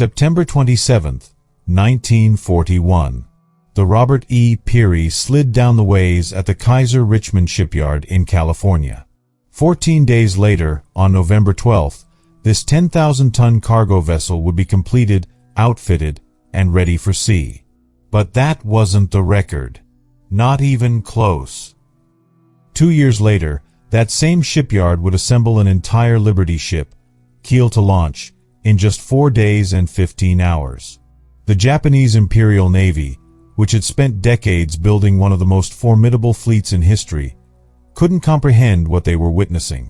September 27, 1941. The Robert E. Peary slid down the ways at the Kaiser Richmond shipyard in California. 14 days later, on November 12th, this 10,000-ton cargo vessel would be completed, outfitted, and ready for sea. But that wasn't the record. Not even close. 2 years later, that same shipyard would assemble an entire Liberty ship, keel to launch, in just 4 days and 15 hours. The Japanese Imperial Navy, which had spent decades building one of the most formidable fleets in history, couldn't comprehend what they were witnessing.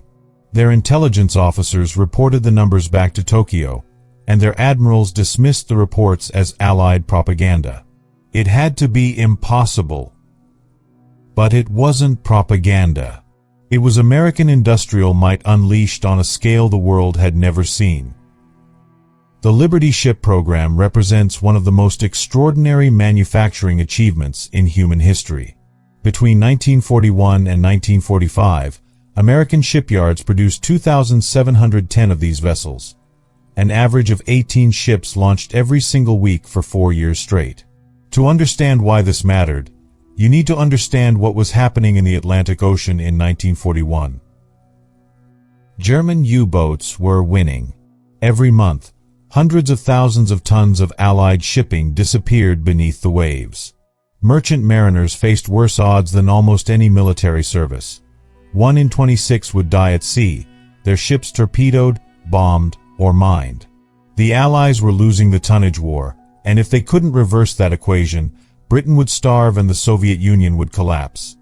Their intelligence officers reported the numbers back to Tokyo, and their admirals dismissed the reports as Allied propaganda. It had to be impossible. But it wasn't propaganda. It was American industrial might unleashed on a scale the world had never seen. The Liberty ship program represents one of the most extraordinary manufacturing achievements in human history. Between 1941 and 1945, American shipyards produced 2,710 of these vessels, an average of 18 ships launched every single week for 4 years straight. To understand why this mattered, you need to understand what was happening in the Atlantic Ocean in 1941. German U-boats were winning. Every month, hundreds of thousands of tons of Allied shipping disappeared beneath the waves. Merchant mariners faced worse odds than almost any military service. 1 in 26 would die at sea, their ships torpedoed, bombed, or mined. The Allies were losing the tonnage war, and if they couldn't reverse that equation, Britain would starve and the Soviet Union would collapse.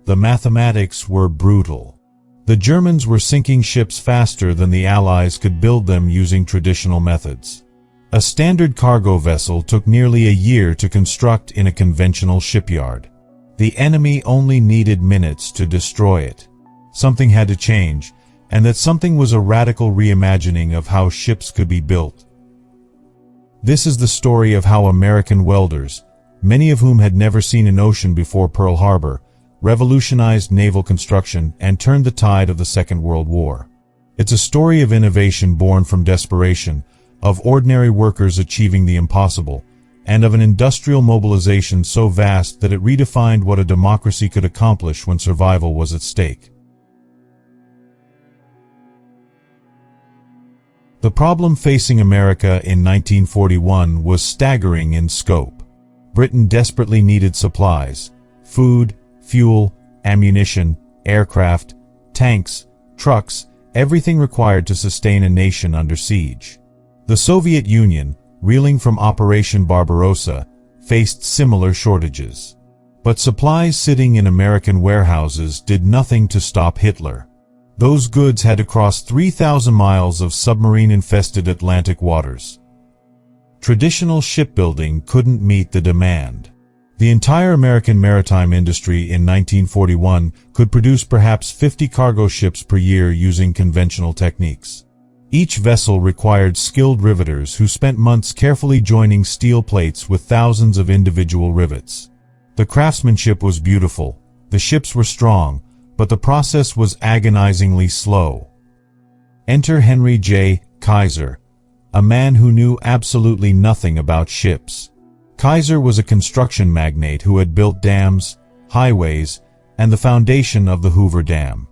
The mathematics were brutal. The Germans were sinking ships faster than the Allies could build them using traditional methods. A standard cargo vessel took nearly a year to construct in a conventional shipyard. The enemy only needed minutes to destroy it. Something had to change, and that something was a radical reimagining of how ships could be built. This is the story of how American welders, many of whom had never seen an ocean before Pearl Harbor, revolutionized naval construction and turned the tide of the Second World War. It's a story of innovation born from desperation, of ordinary workers achieving the impossible, and of an industrial mobilization so vast that it redefined what a democracy could accomplish when survival was at stake. The problem facing America in 1941 was staggering in scope. Britain desperately needed supplies: food, fuel, ammunition, aircraft, tanks, trucks, everything required to sustain a nation under siege. The Soviet Union, reeling from Operation Barbarossa, faced similar shortages. But supplies sitting in American warehouses did nothing to stop Hitler. Those goods had to cross 3,000 miles of submarine-infested Atlantic waters. Traditional shipbuilding couldn't meet the demand. The entire American maritime industry in 1941 could produce perhaps 50 cargo ships per year using conventional techniques. Each vessel required skilled riveters who spent months carefully joining steel plates with thousands of individual rivets. The craftsmanship was beautiful, the ships were strong, but the process was agonizingly slow. Enter Henry J. Kaiser, a man who knew absolutely nothing about ships. Kaiser was a construction magnate who had built dams, highways, and the foundation of the Hoover Dam.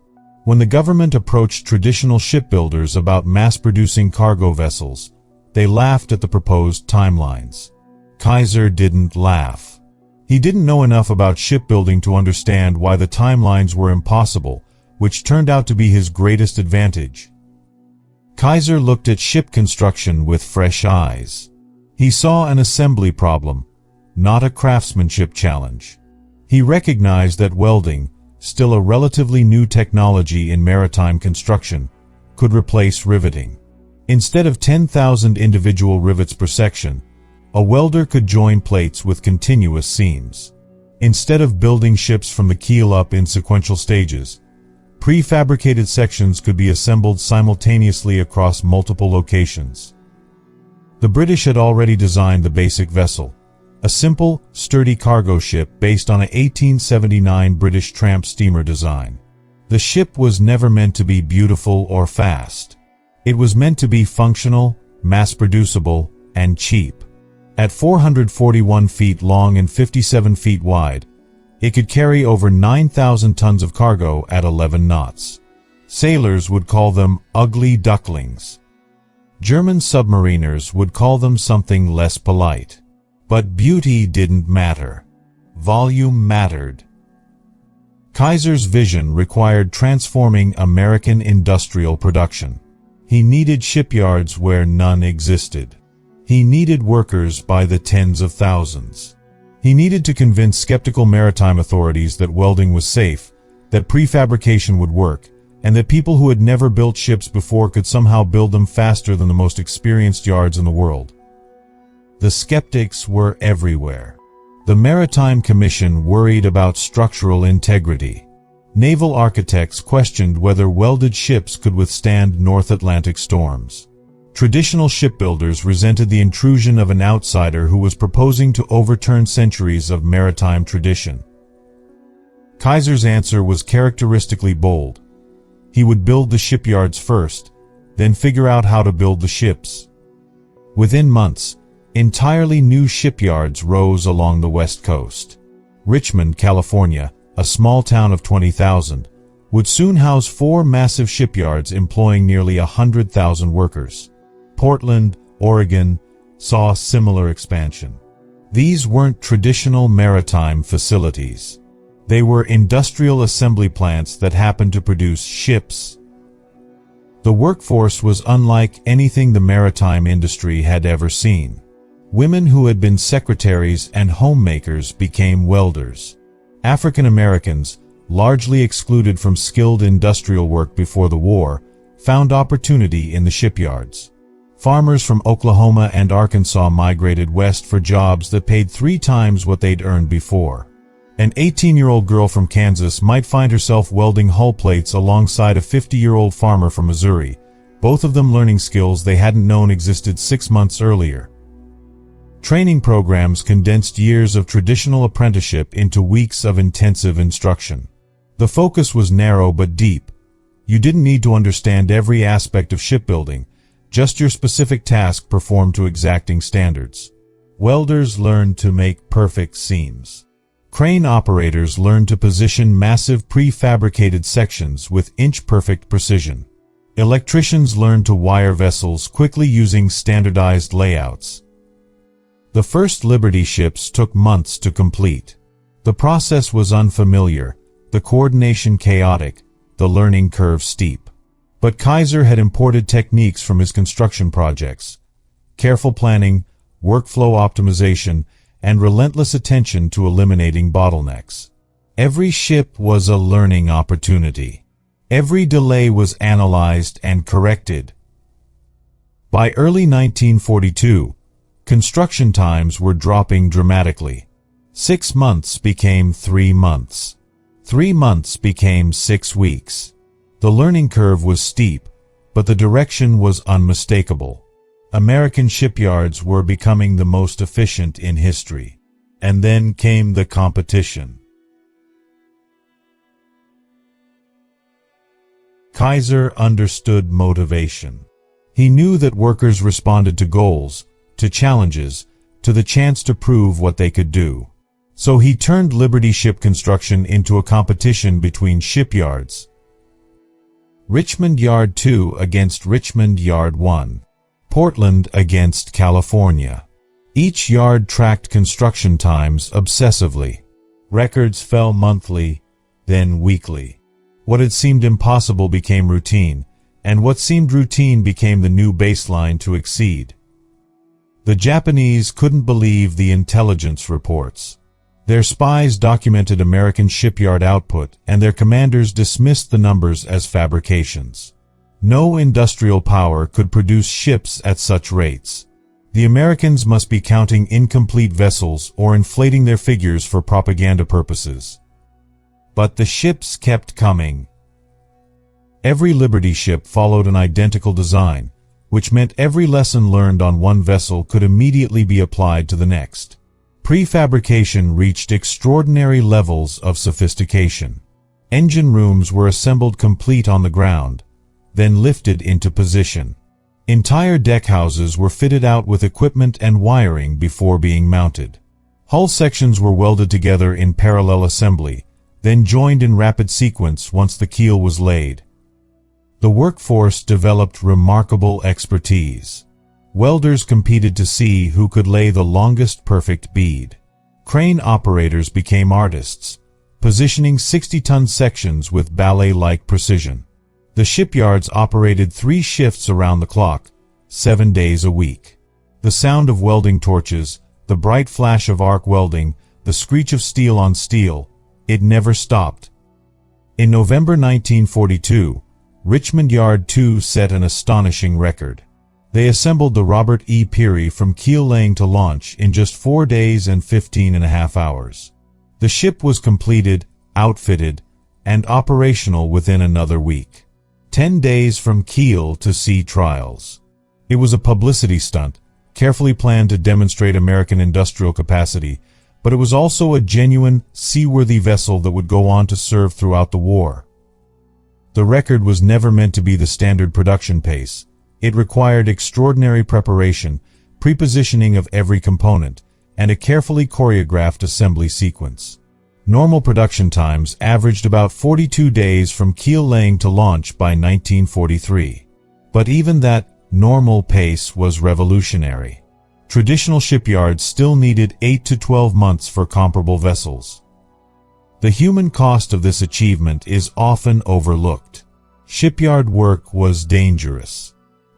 When the government approached traditional shipbuilders about mass-producing cargo vessels, they laughed at the proposed timelines. Kaiser didn't laugh. He didn't know enough about shipbuilding to understand why the timelines were impossible, which turned out to be his greatest advantage. Kaiser looked at ship construction with fresh eyes. He saw an assembly problem, not a craftsmanship challenge. He recognized that welding, still a relatively new technology in maritime construction, could replace riveting. Instead of 10,000 individual rivets per section, a welder could join plates with continuous seams. Instead of building ships from the keel up in sequential stages, prefabricated sections could be assembled simultaneously across multiple locations. The British had already designed the basic vessel, a simple, sturdy cargo ship based on an 1879 British tramp steamer design. The ship was never meant to be beautiful or fast. It was meant to be functional, mass-producible, and cheap. At 441 feet long and 57 feet wide, it could carry over 9,000 tons of cargo at 11 knots. Sailors would call them ugly ducklings. German submariners would call them something less polite. But beauty didn't matter. Volume mattered. Kaiser's vision required transforming American industrial production. He needed shipyards where none existed. He needed workers by the tens of thousands. He needed to convince skeptical maritime authorities that welding was safe, that prefabrication would work, and that people who had never built ships before could somehow build them faster than the most experienced yards in the world. The skeptics were everywhere. The Maritime Commission worried about structural integrity. Naval architects questioned whether welded ships could withstand North Atlantic storms. Traditional shipbuilders resented the intrusion of an outsider who was proposing to overturn centuries of maritime tradition. Kaiser's answer was characteristically bold. He would build the shipyards first, then figure out how to build the ships. Within months, entirely new shipyards rose along the West Coast. Richmond, California, a small town of 20,000, would soon house 4 massive shipyards employing nearly 100,000 workers. Portland, Oregon, saw similar expansion. These weren't traditional maritime facilities. They were industrial assembly plants that happened to produce ships. The workforce was unlike anything the maritime industry had ever seen. Women who had been secretaries and homemakers became welders. African Americans, largely excluded from skilled industrial work before the war, found opportunity in the shipyards. Farmers from Oklahoma and Arkansas migrated west for jobs that paid 3 times what they'd earned before. An 18-year-old girl from Kansas might find herself welding hull plates alongside a 50-year-old farmer from Missouri, both of them learning skills they hadn't known existed 6 months earlier. Training programs condensed years of traditional apprenticeship into weeks of intensive instruction. The focus was narrow but deep. You didn't need to understand every aspect of shipbuilding, just your specific task performed to exacting standards. Welders learned to make perfect seams. Crane operators learned to position massive prefabricated sections with inch-perfect precision. Electricians learned to wire vessels quickly using standardized layouts. The first Liberty ships took months to complete. The process was unfamiliar, the coordination chaotic, the learning curve steep. But Kaiser had imported techniques from his construction projects: careful planning, workflow optimization, and relentless attention to eliminating bottlenecks. Every ship was a learning opportunity. Every delay was analyzed and corrected. By early 1942, construction times were dropping dramatically. 6 months became 3 months. 3 months became 6 weeks. The learning curve was steep, but the direction was unmistakable. American shipyards were becoming the most efficient in history. And then came the competition. Kaiser understood motivation. He knew that workers responded to goals, to challenges, to the chance to prove what they could do. So he turned Liberty ship construction into a competition between shipyards. Richmond Yard 2 against Richmond Yard 1. Portland against California. Each yard tracked construction times obsessively. Records fell monthly, then weekly. What had seemed impossible became routine, and what seemed routine became the new baseline to exceed. The Japanese couldn't believe the intelligence reports. Their spies documented American shipyard output, and their commanders dismissed the numbers as fabrications. No industrial power could produce ships at such rates. The Americans must be counting incomplete vessels or inflating their figures for propaganda purposes. But the ships kept coming. Every Liberty ship followed an identical design, which meant every lesson learned on one vessel could immediately be applied to the next. Prefabrication reached extraordinary levels of sophistication. Engine rooms were assembled complete on the ground, then lifted into position. Entire deckhouses were fitted out with equipment and wiring before being mounted. Hull sections were welded together in parallel assembly, then joined in rapid sequence once the keel was laid. The workforce developed remarkable expertise. Welders competed to see who could lay the longest perfect bead. Crane operators became artists, positioning 60-ton sections with ballet-like precision. The shipyards operated 3 shifts around the clock, 7 days a week. The sound of welding torches, the bright flash of arc welding, the screech of steel on steel, it never stopped. In November 1942, Richmond Yard 2 set an astonishing record. They assembled the Robert E. Peary from keel laying to launch in just 4 days and 15.5 hours. The ship was completed, outfitted, and operational within another week. 10 days from keel to sea trials. It was a publicity stunt, carefully planned to demonstrate American industrial capacity, but it was also a genuine, seaworthy vessel that would go on to serve throughout the war. The record was never meant to be the standard production pace. It required extraordinary preparation, prepositioning of every component, and a carefully choreographed assembly sequence. Normal production times averaged about 42 days from keel laying to launch by 1943. But even that normal pace was revolutionary. Traditional shipyards still needed 8 to 12 months for comparable vessels. The human cost of this achievement is often overlooked. Shipyard work was dangerous.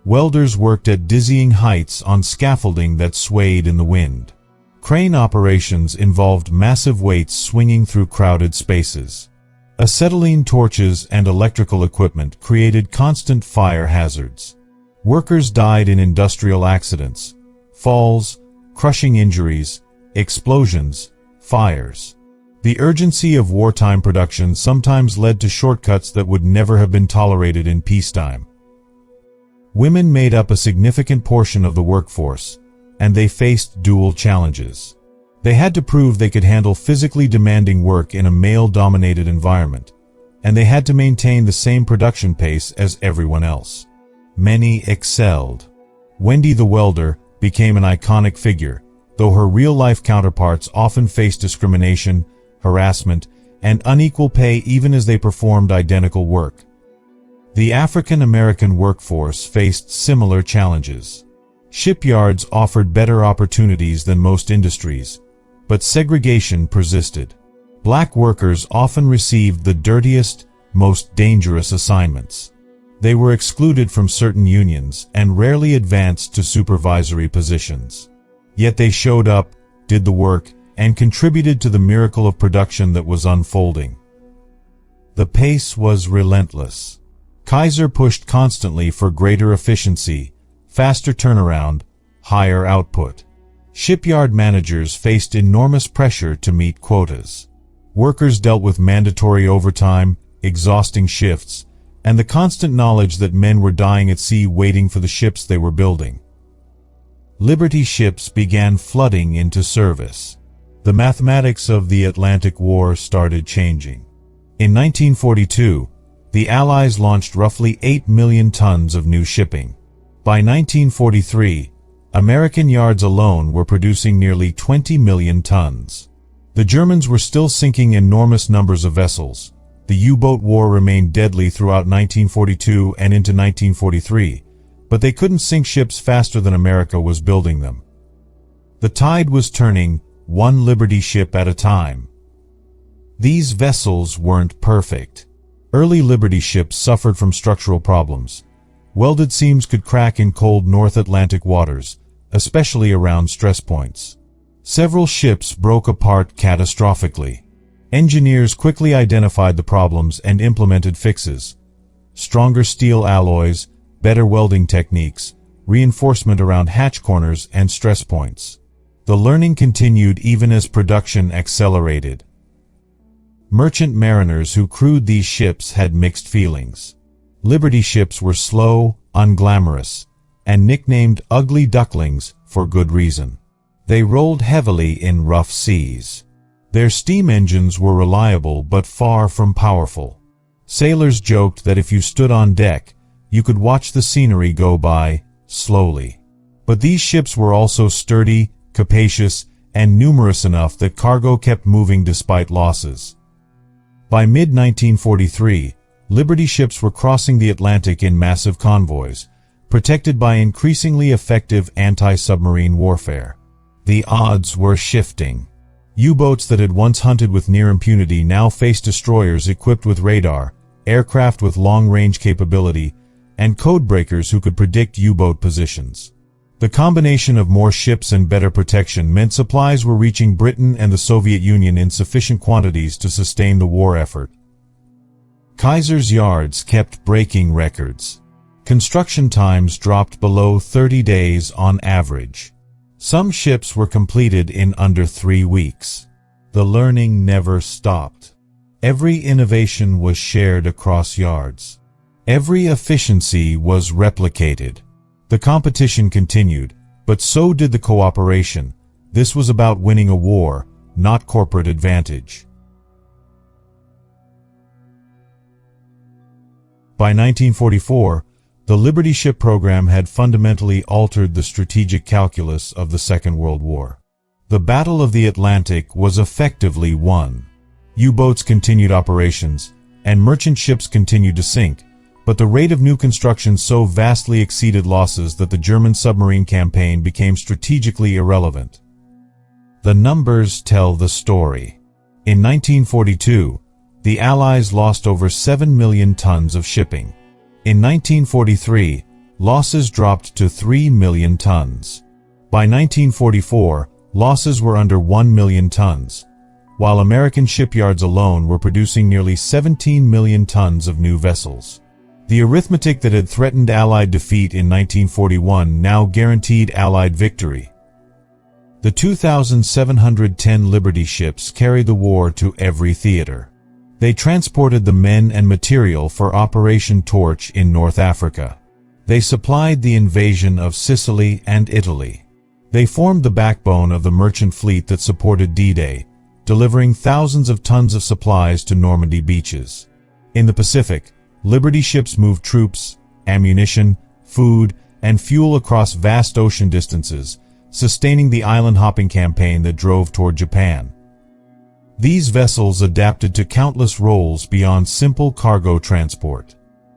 Welders worked at dizzying heights on scaffolding that swayed in the wind. Crane operations involved massive weights swinging through crowded spaces. Acetylene torches and electrical equipment created constant fire hazards. Workers died in industrial accidents, falls, crushing injuries, explosions, fires. The urgency of wartime production sometimes led to shortcuts that would never have been tolerated in peacetime. Women made up a significant portion of the workforce, and they faced dual challenges. They had to prove they could handle physically demanding work in a male-dominated environment, and they had to maintain the same production pace as everyone else. Many excelled. Wendy the welder became an iconic figure, though her real-life counterparts often faced discrimination, harassment, and unequal pay even as they performed identical work. The African-American workforce faced similar challenges. Shipyards offered better opportunities than most industries, but segregation persisted. Black workers often received the dirtiest, most dangerous assignments. They were excluded from certain unions and rarely advanced to supervisory positions. Yet they showed up, did the work, and contributed to the miracle of production that was unfolding. The pace was relentless. Kaiser pushed constantly for greater efficiency, faster turnaround, higher output. Shipyard managers faced enormous pressure to meet quotas. Workers dealt with mandatory overtime, exhausting shifts, and the constant knowledge that men were dying at sea waiting for the ships they were building. Liberty ships began flooding into service. The mathematics of the Atlantic War started changing. In 1942, the Allies launched roughly 8 million tons of new shipping. By 1943, American yards alone were producing nearly 20 million tons. The Germans were still sinking enormous numbers of vessels. The U-boat war remained deadly throughout 1942 and into 1943, but they couldn't sink ships faster than America was building them. The tide was turning, one Liberty ship at a time. These vessels weren't perfect. Early Liberty ships suffered from structural problems. Welded seams could crack in cold North Atlantic waters, especially around stress points. Several ships broke apart catastrophically. Engineers quickly identified the problems and implemented fixes. Stronger steel alloys, better welding techniques, reinforcement around hatch corners and stress points. The learning continued even as production accelerated. Merchant mariners who crewed these ships had mixed feelings. Liberty ships were slow, unglamorous, and nicknamed ugly ducklings for good reason. They rolled heavily in rough seas. Their steam engines were reliable but far from powerful. Sailors joked that if you stood on deck, you could watch the scenery go by, slowly. But these ships were also sturdy, capacious, and numerous enough that cargo kept moving despite losses. By mid-1943, Liberty ships were crossing the Atlantic in massive convoys, protected by increasingly effective anti-submarine warfare. The odds were shifting. U-boats that had once hunted with near impunity now faced destroyers equipped with radar, aircraft with long-range capability, and codebreakers who could predict U-boat positions. The combination of more ships and better protection meant supplies were reaching Britain and the Soviet Union in sufficient quantities to sustain the war effort. Kaiser's yards kept breaking records. Construction times dropped below 30 days on average. Some ships were completed in under 3 weeks. The learning never stopped. Every innovation was shared across yards. Every efficiency was replicated. The competition continued, but so did the cooperation. This was about winning a war, not corporate advantage. By 1944, the Liberty ship program had fundamentally altered the strategic calculus of the Second World War. The Battle of the Atlantic was effectively won. U-boats continued operations, and merchant ships continued to sink, but the rate of new construction so vastly exceeded losses that the German submarine campaign became strategically irrelevant. The numbers tell the story. In 1942, the Allies lost over 7 million tons of shipping. In 1943, losses dropped to 3 million tons. By 1944, losses were under 1 million tons, while American shipyards alone were producing nearly 17 million tons of new vessels. The arithmetic that had threatened Allied defeat in 1941 now guaranteed Allied victory. The 2,710 Liberty ships carried the war to every theater. They transported the men and material for Operation Torch in North Africa. They supplied the invasion of Sicily and Italy. They formed the backbone of the merchant fleet that supported D-Day, delivering thousands of tons of supplies to Normandy beaches. In the Pacific, Liberty ships moved troops, ammunition, food, and fuel across vast ocean distances, sustaining the island-hopping campaign that drove toward Japan. These vessels adapted to countless roles beyond simple cargo transport.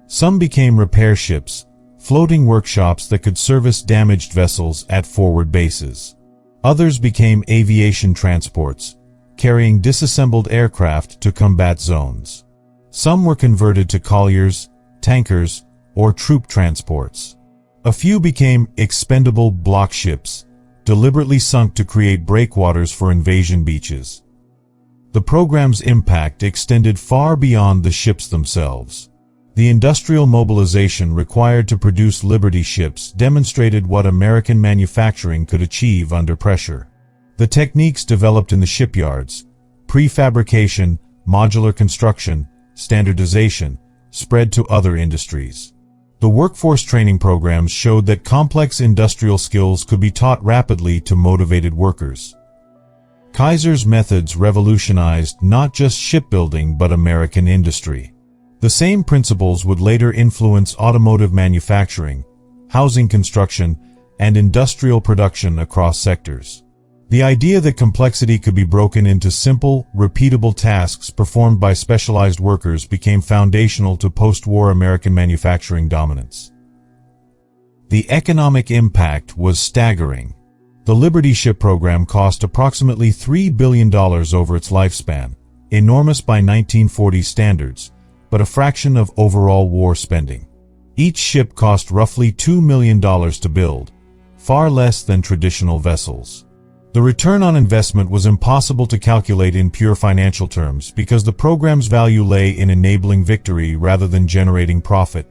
Some became repair ships, floating workshops that could service damaged vessels at forward bases. Others became aviation transports, carrying disassembled aircraft to combat zones. Some were converted to colliers, tankers, or troop transports. A few became expendable block ships, deliberately sunk to create breakwaters for invasion beaches. The program's impact extended far beyond the ships themselves. The industrial mobilization required to produce Liberty ships demonstrated what American manufacturing could achieve under pressure. The techniques developed in the shipyards, prefabrication, modular construction, standardization, spread to other industries. The workforce training programs showed that complex industrial skills could be taught rapidly to motivated workers. Kaiser's methods revolutionized not just shipbuilding but American industry. The same principles would later influence automotive manufacturing, housing construction, and industrial production across sectors. The idea that complexity could be broken into simple, repeatable tasks performed by specialized workers became foundational to post-war American manufacturing dominance. The economic impact was staggering. The Liberty ship program cost approximately $3 billion over its lifespan, enormous by 1940 standards, but a fraction of overall war spending. Each ship cost roughly $2 million to build, far less than traditional vessels. The return on investment was impossible to calculate in pure financial terms because the program's value lay in enabling victory rather than generating profit.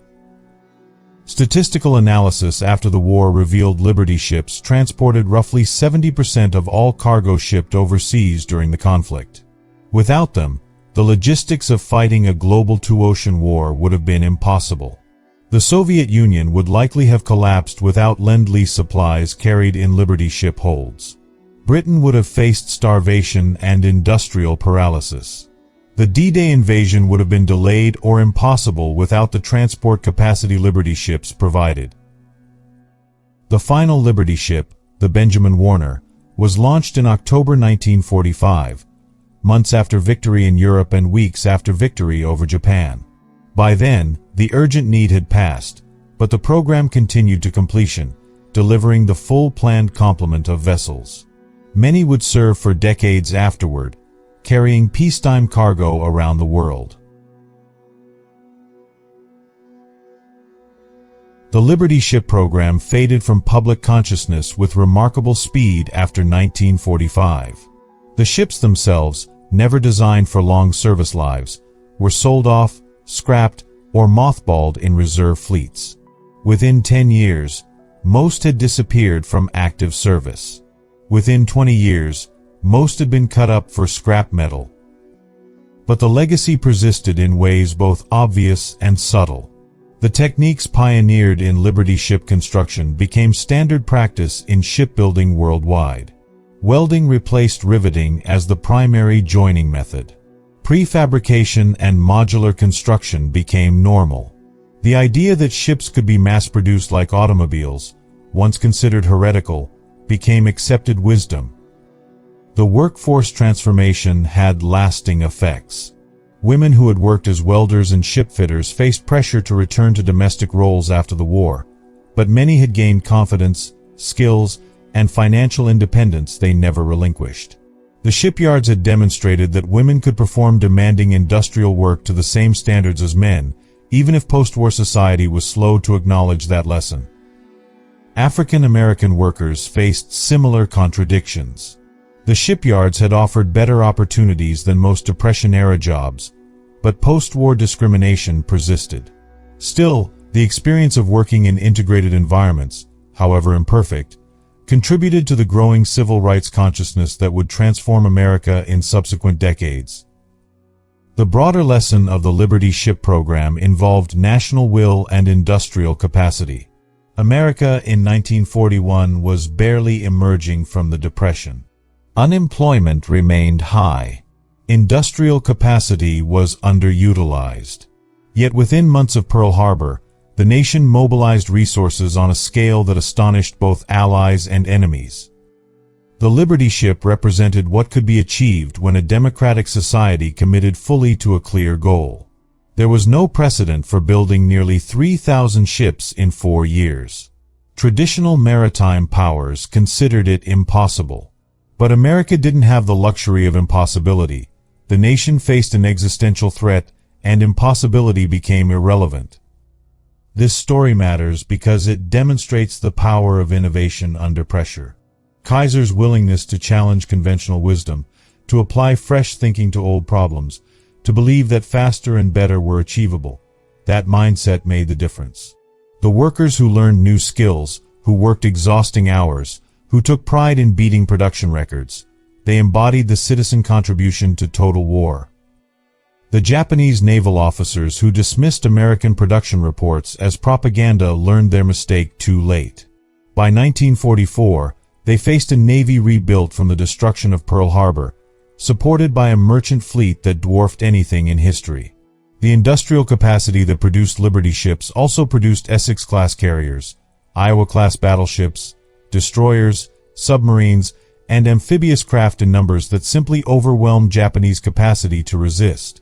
Statistical analysis after the war revealed Liberty ships transported roughly 70% of all cargo shipped overseas during the conflict. Without them, the logistics of fighting a global two-ocean war would have been impossible. The Soviet Union would likely have collapsed without Lend-Lease supplies carried in Liberty ship holds. Britain would have faced starvation and industrial paralysis. The D-Day invasion would have been delayed or impossible without the transport capacity Liberty ships provided. The final Liberty ship, the Benjamin Warner, was launched in October 1945, months after victory in Europe and weeks after victory over Japan. By then, the urgent need had passed, but the program continued to completion, delivering the full planned complement of vessels. Many would serve for decades afterward, carrying peacetime cargo around the world. The Liberty ship program faded from public consciousness with remarkable speed after 1945. The ships themselves, never designed for long service lives, were sold off, scrapped, or mothballed in reserve fleets. Within 10 years, most had disappeared from active service. Within 20 years, most had been cut up for scrap metal. But the legacy persisted in ways both obvious and subtle. The techniques pioneered in Liberty ship construction became standard practice in shipbuilding worldwide. Welding replaced riveting as the primary joining method. Prefabrication and modular construction became normal. The idea that ships could be mass-produced like automobiles, once considered heretical, became accepted wisdom. The workforce transformation had lasting effects. Women who had worked as welders and shipfitters faced pressure to return to domestic roles after the war, but many had gained confidence, skills, and financial independence they never relinquished. The shipyards had demonstrated that women could perform demanding industrial work to the same standards as men, even if post-war society was slow to acknowledge that lesson. African American workers faced similar contradictions. The shipyards had offered better opportunities than most Depression-era jobs, but post-war discrimination persisted. Still, the experience of working in integrated environments, however imperfect, contributed to the growing civil rights consciousness that would transform America in subsequent decades. The broader lesson of the Liberty ship program involved national will and industrial capacity. America in 1941 was barely emerging from the Depression. Unemployment remained high. Industrial capacity was underutilized. Yet within months of Pearl Harbor, the nation mobilized resources on a scale that astonished both allies and enemies. The Liberty ship represented what could be achieved when a democratic society committed fully to a clear goal. There was no precedent for building nearly 3,000 ships in 4 years. Traditional maritime powers considered it impossible. But America didn't have the luxury of impossibility. The nation faced an existential threat, and impossibility became irrelevant. This story matters because it demonstrates the power of innovation under pressure. Kaiser's willingness to challenge conventional wisdom, to apply fresh thinking to old problems, to believe that faster and better were achievable. That mindset made the difference. The workers who learned new skills, who worked exhausting hours, who took pride in beating production records, they embodied the citizen contribution to total war. The Japanese naval officers who dismissed American production reports as propaganda learned their mistake too late. By 1944, they faced a navy rebuilt from the destruction of Pearl Harbor, supported by a merchant fleet that dwarfed anything in history. The industrial capacity that produced Liberty ships also produced Essex-class carriers, Iowa-class battleships, destroyers, submarines, and amphibious craft in numbers that simply overwhelmed Japanese capacity to resist.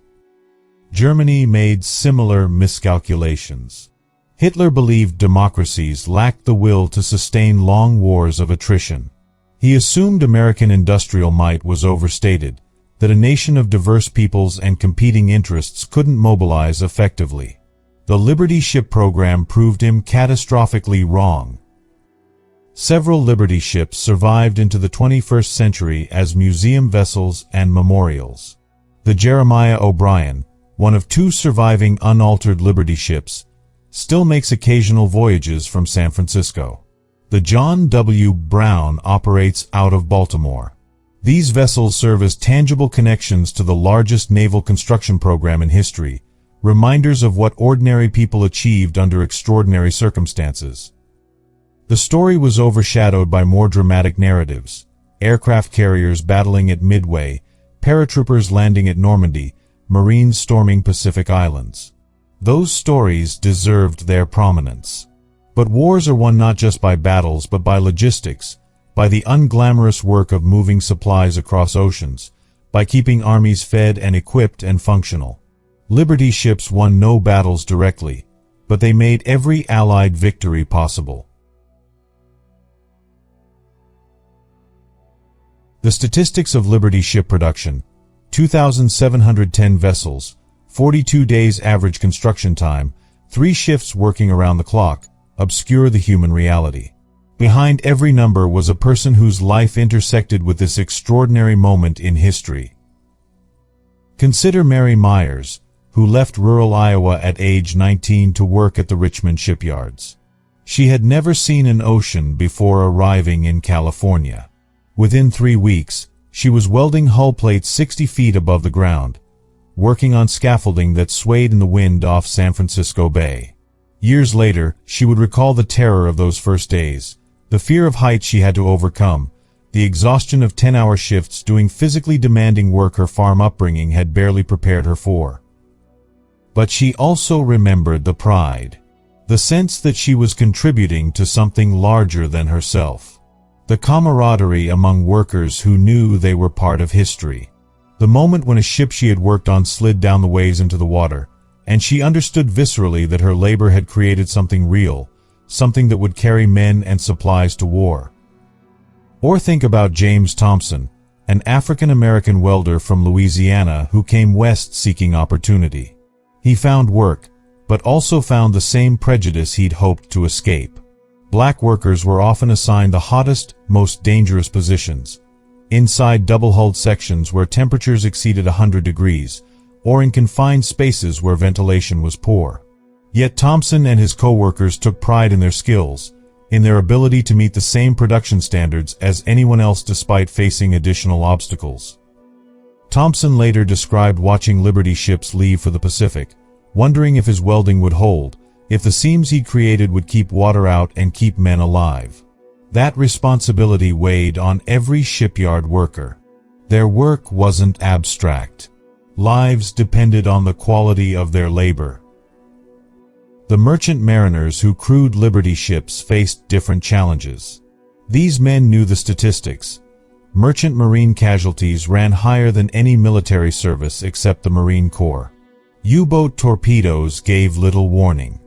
Germany made similar miscalculations. Hitler believed democracies lacked the will to sustain long wars of attrition. He assumed American industrial might was overstated, that a nation of diverse peoples and competing interests couldn't mobilize effectively. The Liberty ship program proved him catastrophically wrong. Several Liberty ships survived into the 21st century as museum vessels and memorials. The Jeremiah O'Brien, one of 2 surviving unaltered Liberty ships, still makes occasional voyages from San Francisco. The John W. Brown operates out of Baltimore. These vessels serve as tangible connections to the largest naval construction program in history, reminders of what ordinary people achieved under extraordinary circumstances. The story was overshadowed by more dramatic narratives: aircraft carriers battling at Midway, paratroopers landing at Normandy, Marines storming Pacific Islands. Those stories deserved their prominence. But wars are won not just by battles but by logistics, by the unglamorous work of moving supplies across oceans, by keeping armies fed and equipped and functional. Liberty ships won no battles directly, but they made every Allied victory possible. The statistics of Liberty ship production: 2,710 vessels, 42 days average construction time, 3 shifts working around the clock, obscure the human reality. Behind every number was a person whose life intersected with this extraordinary moment in history. Consider Mary Myers, who left rural Iowa at age 19 to work at the Richmond shipyards. She had never seen an ocean before arriving in California. Within 3 weeks, she was welding hull plates 60 feet above the ground, working on scaffolding that swayed in the wind off San Francisco Bay. Years later, she would recall the terror of those first days, the fear of heights she had to overcome, the exhaustion of 10-hour shifts doing physically demanding work her farm upbringing had barely prepared her for. But she also remembered the pride, the sense that she was contributing to something larger than herself, the camaraderie among workers who knew they were part of history. The moment when a ship she had worked on slid down the ways into the water, and she understood viscerally that her labor had created something real, something that would carry men and supplies to war. Or think about James Thompson, an African-American welder from Louisiana who came west seeking opportunity. He found work, but also found the same prejudice he'd hoped to escape. Black workers were often assigned the hottest, most dangerous positions, inside double-hulled sections where temperatures exceeded 100 degrees, or in confined spaces where ventilation was poor. Yet Thompson and his co-workers took pride in their skills, in their ability to meet the same production standards as anyone else despite facing additional obstacles. Thompson later described watching Liberty ships leave for the Pacific, wondering if his welding would hold, if the seams he'd created would keep water out and keep men alive. That responsibility weighed on every shipyard worker. Their work wasn't abstract. Lives depended on the quality of their labor. The merchant mariners who crewed Liberty ships faced different challenges. These men knew the statistics. Merchant marine casualties ran higher than any military service except the Marine Corps. U-boat torpedoes gave little warning.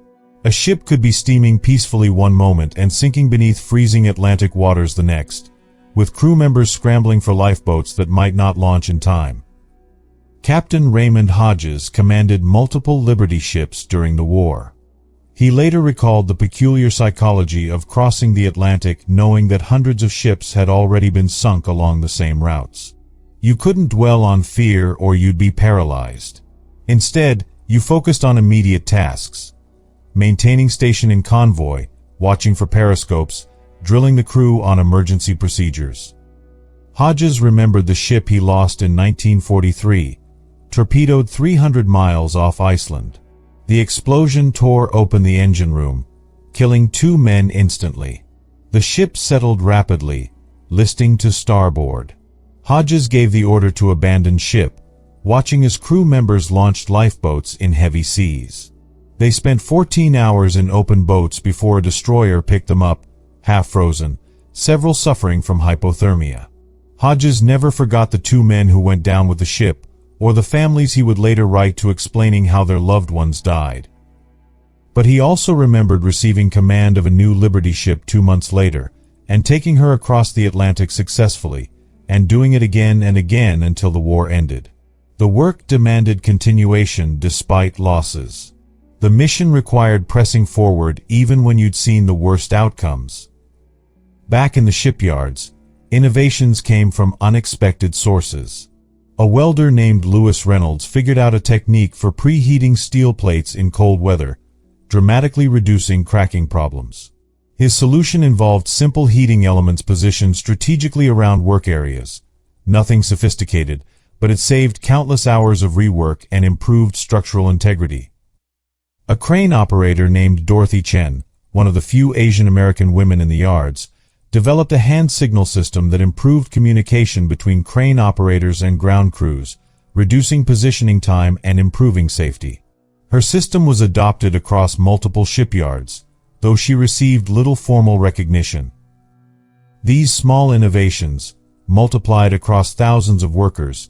A ship could be steaming peacefully one moment and sinking beneath freezing Atlantic waters the next, with crew members scrambling for lifeboats that might not launch in time. Captain Raymond Hodges commanded multiple Liberty ships during the war. He later recalled the peculiar psychology of crossing the Atlantic knowing that hundreds of ships had already been sunk along the same routes. You couldn't dwell on fear or you'd be paralyzed. Instead, you focused on immediate tasks: maintaining station in convoy, watching for periscopes, drilling the crew on emergency procedures. Hodges remembered the ship he lost in 1943, torpedoed 300 miles off Iceland. The explosion tore open the engine room, killing 2 men instantly. The ship settled rapidly, listing to starboard. Hodges gave the order to abandon ship, watching as crew members launched lifeboats in heavy seas. They spent 14 hours in open boats before a destroyer picked them up, half frozen, several suffering from hypothermia. Hodges never forgot the 2 men who went down with the ship, or the families he would later write to explaining how their loved ones died. But he also remembered receiving command of a new Liberty ship 2 months later, and taking her across the Atlantic successfully, and doing it again and again until the war ended. The work demanded continuation despite losses. The mission required pressing forward even when you'd seen the worst outcomes. Back in the shipyards, innovations came from unexpected sources. A welder named Lewis Reynolds figured out a technique for preheating steel plates in cold weather, dramatically reducing cracking problems. His solution involved simple heating elements positioned strategically around work areas. Nothing sophisticated, but it saved countless hours of rework and improved structural integrity. A crane operator named Dorothy Chen, one of the few Asian American women in the yards, developed a hand signal system that improved communication between crane operators and ground crews, reducing positioning time and improving safety. Her system was adopted across multiple shipyards. though she received little formal recognition. These small innovations, multiplied across thousands of workers,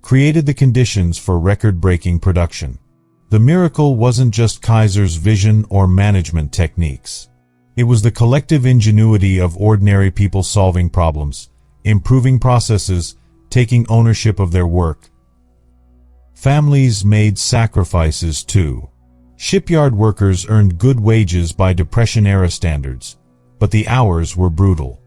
created the conditions for record-breaking production. The miracle wasn't just Kaiser's vision or management techniques. It was the collective ingenuity of ordinary people solving problems, improving processes, taking ownership of their work. Families made sacrifices too. Shipyard workers earned good wages by Depression-era standards, but the hours were brutal.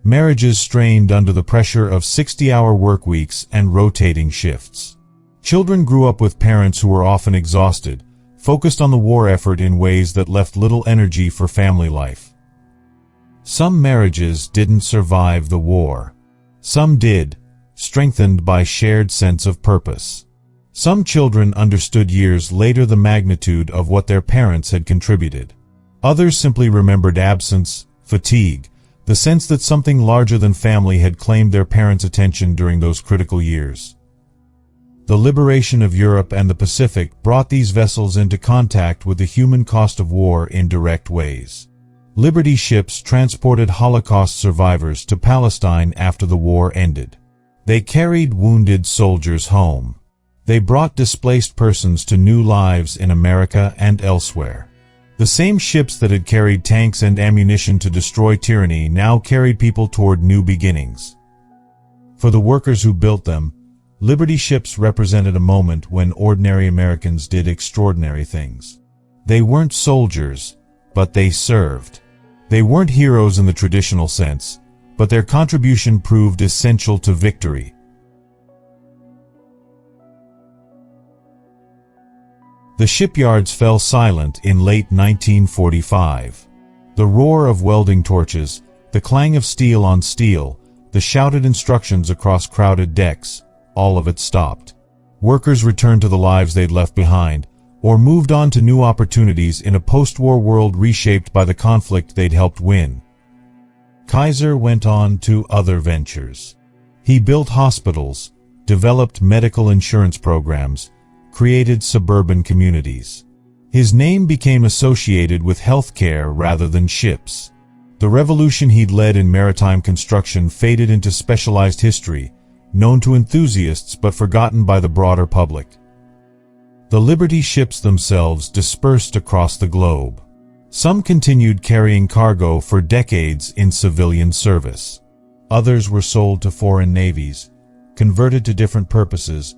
Marriages strained under the pressure of 60-hour work weeks and rotating shifts. Children grew up with parents who were often exhausted, focused on the war effort in ways that left little energy for family life. Some marriages didn't survive the war. Some did, strengthened by shared sense of purpose. Some children understood years later the magnitude of what their parents had contributed. Others simply remembered absence, fatigue, the sense that something larger than family had claimed their parents' attention during those critical years. The liberation of Europe and the Pacific brought these vessels into contact with the human cost of war in direct ways. Liberty ships transported Holocaust survivors to Palestine after the war ended. They carried wounded soldiers home. They brought displaced persons to new lives in America and elsewhere. The same ships that had carried tanks and ammunition to destroy tyranny now carried people toward new beginnings. For the workers who built them, Liberty ships represented a moment when ordinary Americans did extraordinary things. They weren't soldiers, but they served. They weren't heroes in the traditional sense, but their contribution proved essential to victory. The shipyards fell silent in late 1945. The roar of welding torches, the clang of steel on steel, the shouted instructions across crowded decks, all of it stopped. Workers returned to the lives they'd left behind, or moved on to new opportunities in a post-war world reshaped by the conflict they'd helped win. Kaiser went on to other ventures. He built hospitals, developed medical insurance programs, created suburban communities. His name became associated with healthcare rather than ships. The revolution he'd led in maritime construction faded into specialized history, known to enthusiasts but forgotten by the broader public. The Liberty ships themselves dispersed across the globe. Some continued carrying cargo for decades in civilian service. Others were sold to foreign navies, converted to different purposes,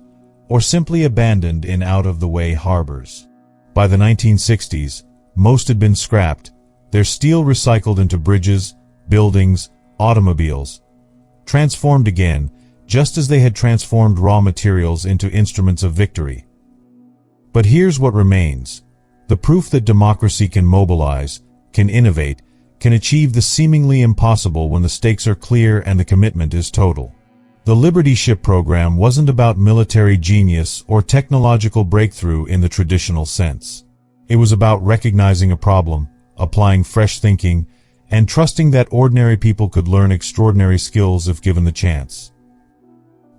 or simply abandoned in out-of-the-way harbors. By the 1960s, most had been scrapped, their steel recycled into bridges, buildings, automobiles, transformed again, just as they had transformed raw materials into instruments of victory. But here's what remains: the proof that democracy can mobilize, can innovate, can achieve the seemingly impossible when the stakes are clear and the commitment is total. The Liberty Ship program wasn't about military genius or technological breakthrough in the traditional sense. It was about recognizing a problem, applying fresh thinking, and trusting that ordinary people could learn extraordinary skills if given the chance.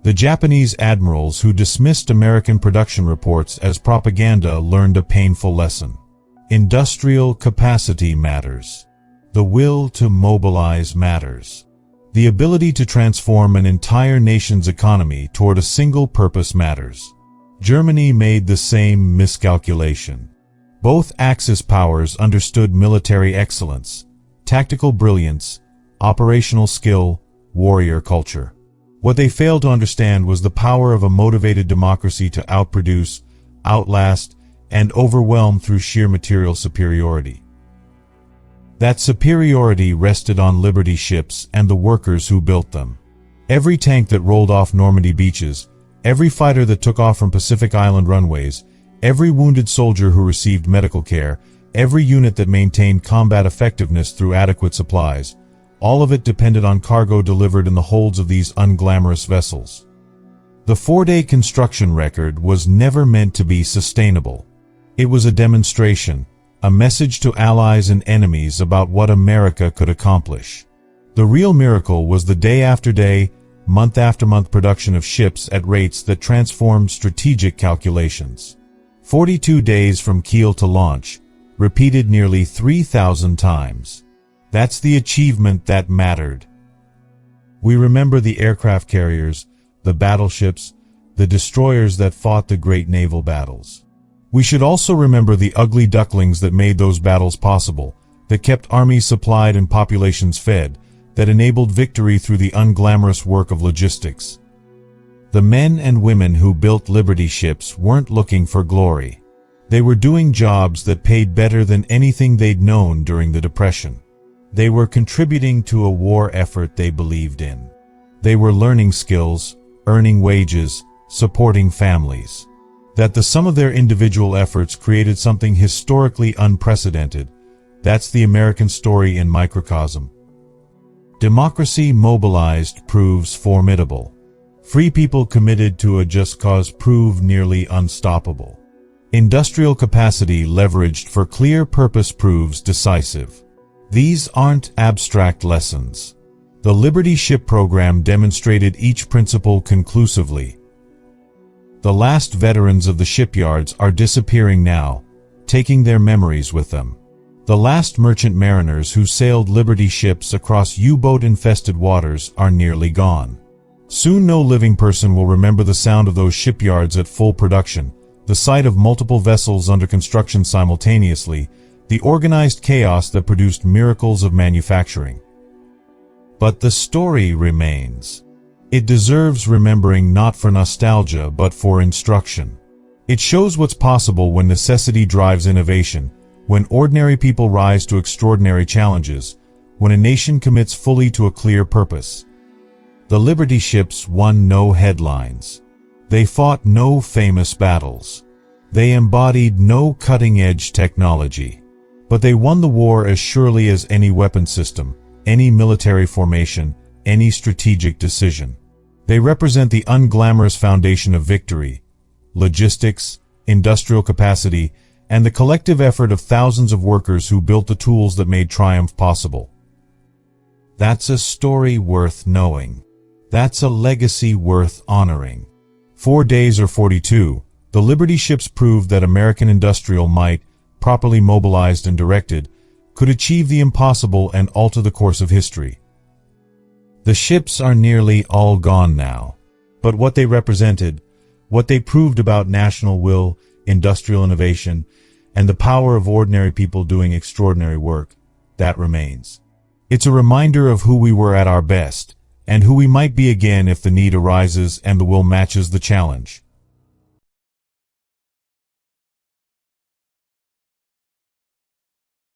The Japanese admirals who dismissed American production reports as propaganda learned a painful lesson. Industrial capacity matters. The will to mobilize matters. The ability to transform an entire nation's economy toward a single purpose matters. Germany made the same miscalculation. Both Axis powers understood military excellence, tactical brilliance, operational skill, warrior culture. What they failed to understand was the power of a motivated democracy to outproduce, outlast, and overwhelm through sheer material superiority. That superiority rested on Liberty ships and the workers who built them. Every tank that rolled off Normandy beaches, every fighter that took off from Pacific Island runways, every wounded soldier who received medical care, every unit that maintained combat effectiveness through adequate supplies, all of it depended on cargo delivered in the holds of these unglamorous vessels. The 4-day construction record was never meant to be sustainable. It was a demonstration, a message to allies and enemies about what America could accomplish. The real miracle was the day after day, month after month production of ships at rates that transformed strategic calculations. 42 days from keel to launch, repeated nearly 3,000 times. That's the achievement that mattered. We remember the aircraft carriers, the battleships, the destroyers that fought the great naval battles. We should also remember the ugly ducklings that made those battles possible, that kept armies supplied and populations fed, that enabled victory through the unglamorous work of logistics. The men and women who built Liberty ships weren't looking for glory. They were doing jobs that paid better than anything they'd known during the Depression. They were contributing to a war effort they believed in. They were learning skills, earning wages, supporting families. That the sum of their individual efforts created something historically unprecedented, that's the American story in microcosm. Democracy mobilized proves formidable. Free people committed to a just cause prove nearly unstoppable. Industrial capacity leveraged for clear purpose proves decisive. These aren't abstract lessons. The Liberty Ship program demonstrated each principle conclusively. The last veterans of the shipyards are disappearing now, taking their memories with them. The last merchant mariners who sailed Liberty ships across U-boat-infested waters are nearly gone. Soon no living person will remember the sound of those shipyards at full production, the sight of multiple vessels under construction simultaneously, the organized chaos that produced miracles of manufacturing. But the story remains. It deserves remembering not for nostalgia but for instruction. It shows what's possible when necessity drives innovation, when ordinary people rise to extraordinary challenges, when a nation commits fully to a clear purpose. The Liberty ships won no headlines. They fought no famous battles. They embodied no cutting-edge technology. But they won the war as surely as any weapon system, any military formation, any strategic decision. They represent the unglamorous foundation of victory, logistics, industrial capacity, and the collective effort of thousands of workers who built the tools that made triumph possible. That's a story worth knowing. That's a legacy worth honoring. 4 days or 42, the Liberty ships proved that American industrial might, properly mobilized and directed, could achieve the impossible and alter the course of history. The ships are nearly all gone now, but what they represented, what they proved about national will, industrial innovation, and the power of ordinary people doing extraordinary work, that remains. It's a reminder of who we were at our best, and who we might be again if the need arises and the will matches the challenge.